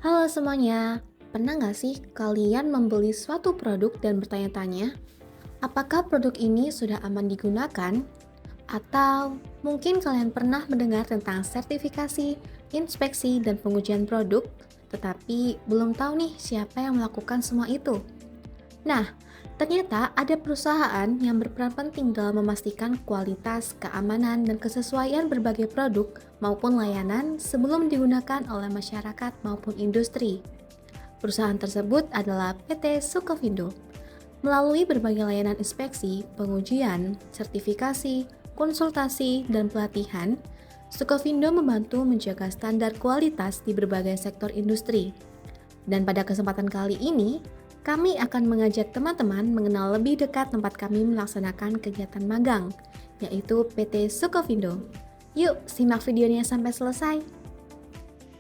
Halo semuanya, pernah nggak sih kalian membeli suatu produk dan bertanya-tanya, apakah produk ini sudah aman digunakan? Atau mungkin kalian pernah mendengar tentang sertifikasi, inspeksi, dan pengujian produk, tetapi belum tahu nih siapa yang melakukan semua itu. Nah, ternyata ada perusahaan yang berperan penting dalam memastikan kualitas, keamanan, dan kesesuaian berbagai produk maupun layanan sebelum digunakan oleh masyarakat maupun industri. Perusahaan tersebut adalah PT Sukovindo. Melalui berbagai layanan inspeksi, pengujian, sertifikasi, konsultasi, dan pelatihan, Sukovindo membantu menjaga standar kualitas di berbagai sektor industri. Dan pada kesempatan kali ini, kami akan mengajak teman-teman mengenal lebih dekat tempat kami melaksanakan kegiatan magang, yaitu PT Sukovindo. Yuk, simak videonya sampai selesai.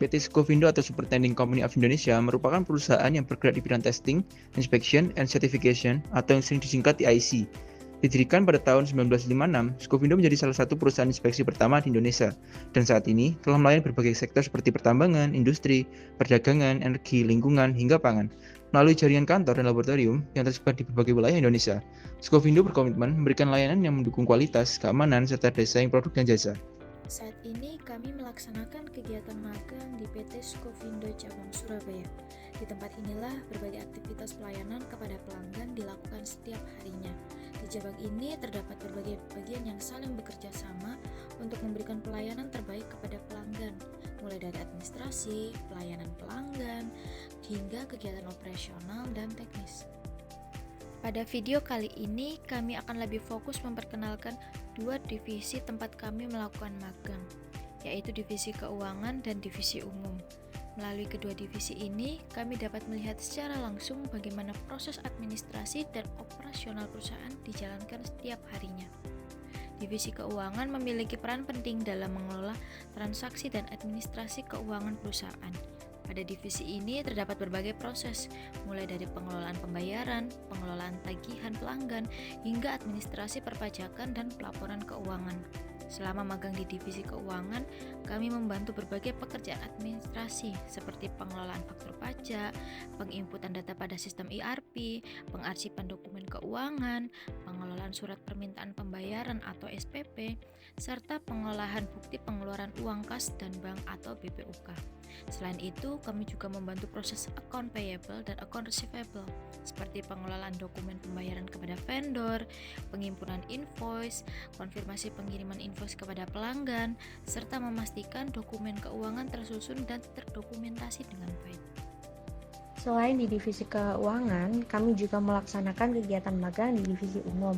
PT Sukovindo atau Superintending Company of Indonesia merupakan perusahaan yang bergerak di bidang testing, inspection, and certification atau yang sering disingkat TIC. Didirikan pada tahun 1956, Sukovindo menjadi salah satu perusahaan inspeksi pertama di Indonesia dan saat ini telah melayani berbagai sektor seperti pertambangan, industri, perdagangan, energi, lingkungan, hingga pangan. Melalui jaringan kantor dan laboratorium yang tersebar di berbagai wilayah Indonesia, Sukovindo berkomitmen memberikan layanan yang mendukung kualitas, keamanan, serta desain produk dan jasa. Saat ini kami melaksanakan kegiatan magang di PT Sukovindo Cabang Surabaya. Di tempat inilah berbagai aktivitas pelayanan kepada pelanggan dilakukan setiap harinya. Di cabang ini terdapat berbagai bagian yang saling bekerja sama untuk memberikan pelayanan terbaik kepada pelanggan, mulai dari administrasi, pelayanan pelanggan, hingga kegiatan operasional dan teknis. Pada video kali ini, kami akan lebih fokus memperkenalkan dua divisi tempat kami melakukan magang, yaitu divisi keuangan dan divisi umum. Melalui kedua divisi ini, kami dapat melihat secara langsung bagaimana proses administrasi dan operasional perusahaan dijalankan setiap harinya. Divisi keuangan memiliki peran penting dalam mengelola transaksi dan administrasi keuangan perusahaan. Pada divisi ini terdapat berbagai proses, mulai dari pengelolaan pembayaran, pengelolaan tagihan pelanggan, hingga administrasi perpajakan dan pelaporan keuangan. Selama magang di divisi keuangan, kami membantu berbagai pekerjaan administrasi seperti pengelolaan faktur pajak, penginputan data pada sistem ERP, pengarsipan dokumen keuangan, pengelolaan surat permintaan pembayaran atau SPP, serta pengolahan bukti pengeluaran uang kas dan bank atau BPUK. Selain itu, kami juga membantu proses account payable dan account receivable, seperti pengelolaan dokumen pembayaran kepada vendor, pengimpunan invoice, konfirmasi pengiriman invoice kepada pelanggan, serta memastikan dokumen keuangan tersusun dan terdokumentasi dengan baik. Selain di divisi keuangan, kami juga melaksanakan kegiatan magang di divisi umum.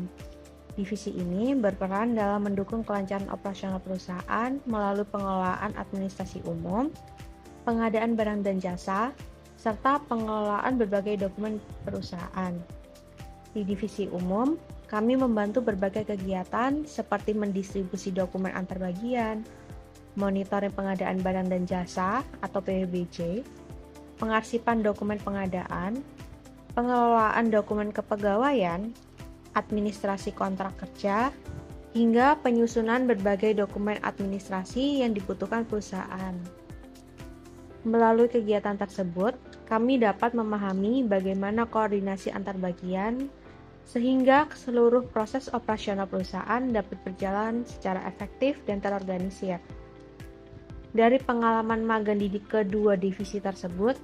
Divisi ini berperan dalam mendukung kelancaran operasional perusahaan melalui pengelolaan administrasi umum, pengadaan barang dan jasa, serta pengelolaan berbagai dokumen perusahaan. Di divisi umum, kami membantu berbagai kegiatan seperti mendistribusi dokumen antar bagian, monitoring pengadaan barang dan jasa atau PBBJ, pengarsipan dokumen pengadaan, pengelolaan dokumen kepegawaian, administrasi kontrak kerja, hingga penyusunan berbagai dokumen administrasi yang dibutuhkan perusahaan. Melalui kegiatan tersebut, kami dapat memahami bagaimana koordinasi antar bagian, sehingga seluruh proses operasional perusahaan dapat berjalan secara efektif dan terorganisir. Dari pengalaman magang di kedua divisi tersebut,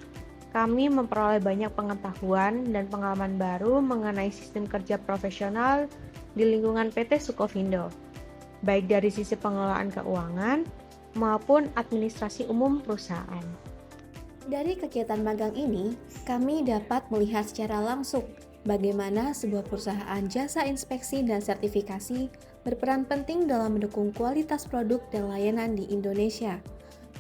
kami memperoleh banyak pengetahuan dan pengalaman baru mengenai sistem kerja profesional di lingkungan PT Sukovindo, baik dari sisi pengelolaan keuangan maupun administrasi umum perusahaan. Dari kegiatan magang ini, kami dapat melihat secara langsung bagaimana sebuah perusahaan jasa inspeksi dan sertifikasi berperan penting dalam mendukung kualitas produk dan layanan di Indonesia.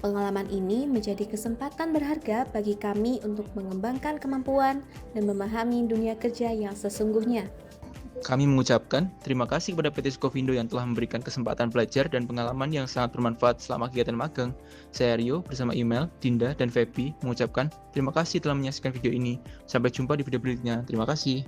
Pengalaman ini menjadi kesempatan berharga bagi kami untuk mengembangkan kemampuan dan memahami dunia kerja yang sesungguhnya. Kami mengucapkan terima kasih kepada PT Sukovindo yang telah memberikan kesempatan belajar dan pengalaman yang sangat bermanfaat selama kegiatan magang. Saya Rio bersama email, Dinda, dan Feby mengucapkan terima kasih telah menyaksikan video ini. Sampai jumpa di video berikutnya. Terima kasih.